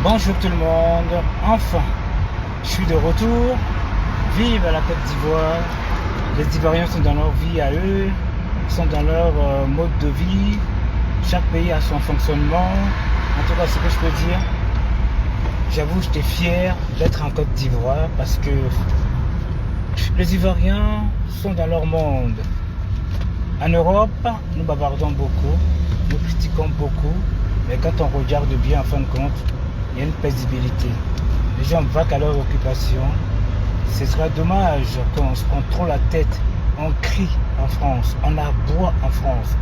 Bonjour tout le monde, enfin, je suis de retour, vive à la Côte d'Ivoire, les Ivoiriens sont dans leur vie à eux, ils sont dans leur mode de vie, chaque pays a son fonctionnement, en tout cas ce que je peux dire, j'avoue j'étais fier d'être en Côte d'Ivoire parce que les Ivoiriens sont dans leur monde. En Europe, nous bavardons beaucoup, nous critiquons beaucoup, mais quand on regarde bien en fin de compte, il y a une paisibilité. Les gens vaquent à leur occupation. Ce sera dommage qu'on se prend trop la tête. On crie en France, on aboie en France.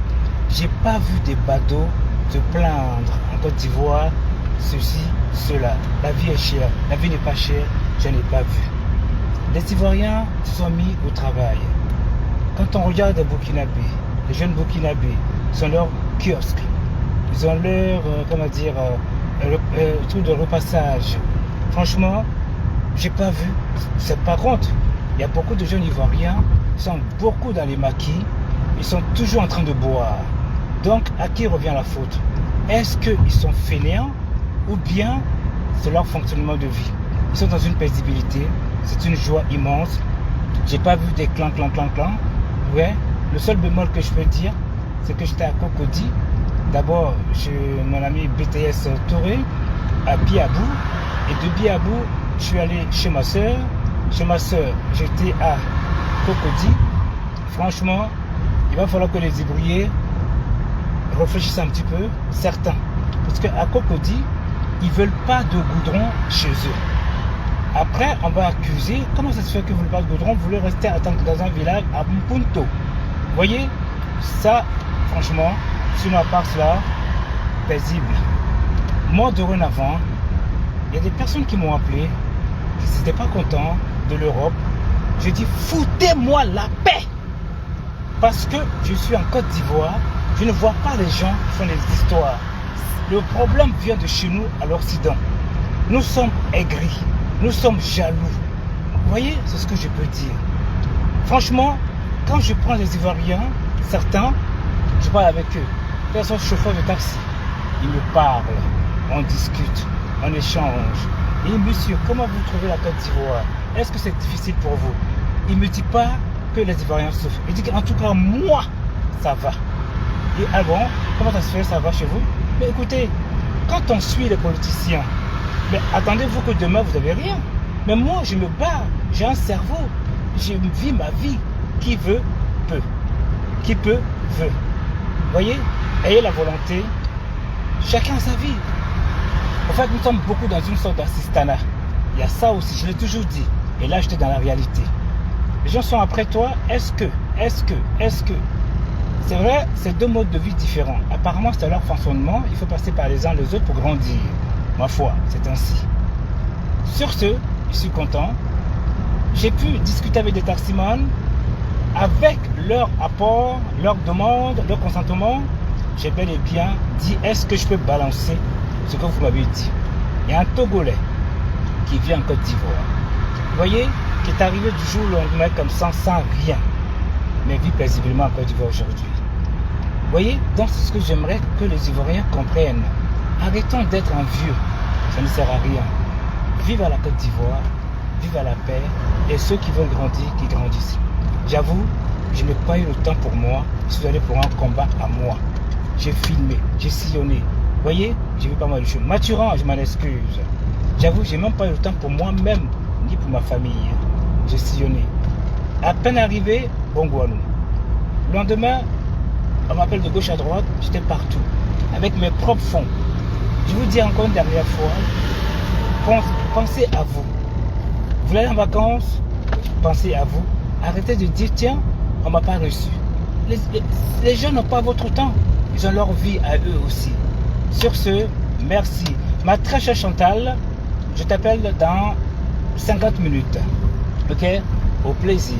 J'ai pas vu des badauds se plaindre en Côte d'Ivoire, ceci, cela. La vie est chère, la vie n'est pas chère, je n'ai pas vu. Les Ivoiriens se sont mis au travail. Quand on regarde les Burkinabés, les jeunes Burkinabés, ils ont leur kiosque, ils ont leur, truc de repassage. Franchement, j'ai pas vu. Par contre, il y a beaucoup de jeunes Ivoiriens qui sont beaucoup dans les maquis, ils sont toujours en train de boire. Donc, à qui revient la faute? Est-ce qu'ils sont fainéants ou bien c'est leur fonctionnement de vie? Ils sont dans une paisibilité, c'est une joie immense. J'ai pas vu des clans. Ouais, le seul bémol que je peux dire, c'est que j'étais à Cocody. D'abord, chez mon ami BTS Touré, à Biabou. Et de Biabou, je suis allé chez ma soeur. Chez ma soeur, j'étais à Cocody. Franchement, il va falloir que les Ivoiriens réfléchissent un petit peu, certains. Parce qu'à Cocody, ils ne veulent pas de goudron chez eux. Après, on va accuser, comment ça se fait que vous ne voulez pas de goudron, vous voulez rester attendre dans un village à Mpunto. Vous voyez, ça, franchement, sur ma part, cela, paisible. Moi, dorénavant, il y a des personnes qui m'ont appelé, qui n'étaient pas contents de l'Europe. Je dis, foutez-moi la paix. Parce que je suis en Côte d'Ivoire, je ne vois pas les gens qui font des histoires. Le problème vient de chez nous, à l'Occident. Nous sommes aigris, nous sommes jaloux. Vous voyez, c'est ce que je peux dire. Franchement, quand je prends les Ivoiriens, certains, je parle avec eux. Ils sont chauffeurs de taxi. Ils me parlent, on discute, on échange. Et ils me disent, comment vous trouvez la Côte d'Ivoire? Est-ce que c'est difficile pour vous? Il ne me dit pas que les Ivoiriens souffrent. Il dit qu'en tout cas, moi, ça va. Et ah bon, comment ça se fait, ça va chez vous? Mais écoutez, quand on suit les politiciens, mais attendez-vous que demain, vous n'avez rien. Mais moi, je me bats, j'ai un cerveau, je vis ma vie. Qui veut, peut. Qui peut, veut. Vous voyez, ayez la volonté, chacun a sa vie. En fait, nous sommes beaucoup dans une sorte d'assistanat. Il y a ça aussi, je l'ai toujours dit. Et là, j'étais dans la réalité. Les gens sont après toi, est-ce que. C'est vrai, c'est deux modes de vie différents. Apparemment, c'est leur fonctionnement. Il faut passer par les uns les autres pour grandir. Ma foi, c'est ainsi. Sur ce, je suis content. J'ai pu discuter avec des taximans. Avec leur apport, leur demande, leur consentement, j'ai bel et bien dit, est-ce que je peux balancer ce que vous m'avez dit? Il y a un Togolais qui vient en Côte d'Ivoire. Vous voyez, qui est arrivé du jour au lendemain comme ça, sans rien, mais vit paisiblement en Côte d'Ivoire aujourd'hui. Vous voyez, donc c'est ce que j'aimerais que les Ivoiriens comprennent. Arrêtons d'être un vieux, ça ne sert à rien. Vive à la Côte d'Ivoire, vive à la paix, et ceux qui veulent grandir, qui grandissent. J'avoue, je n'ai pas eu le temps pour moi. Je suis allé pour un combat à moi. J'ai filmé, j'ai sillonné. Vous voyez, j'ai vu pas mal de choses. Maturant, je m'en excuse. J'avoue, j'ai même pas eu le temps pour moi-même, ni pour ma famille. J'ai sillonné. À peine arrivé, Bongouanou. Le lendemain, on m'appelle de gauche à droite, j'étais partout. Avec mes propres fonds. Je vous dis encore une dernière fois, pensez à vous. Vous allez en vacances, pensez à vous. Arrêtez de dire, tiens, on ne m'a pas reçu. Les gens n'ont pas votre temps. Ils ont leur vie à eux aussi. Sur ce, merci. Ma très chère Chantal, je t'appelle dans 50 minutes. Ok? Au plaisir.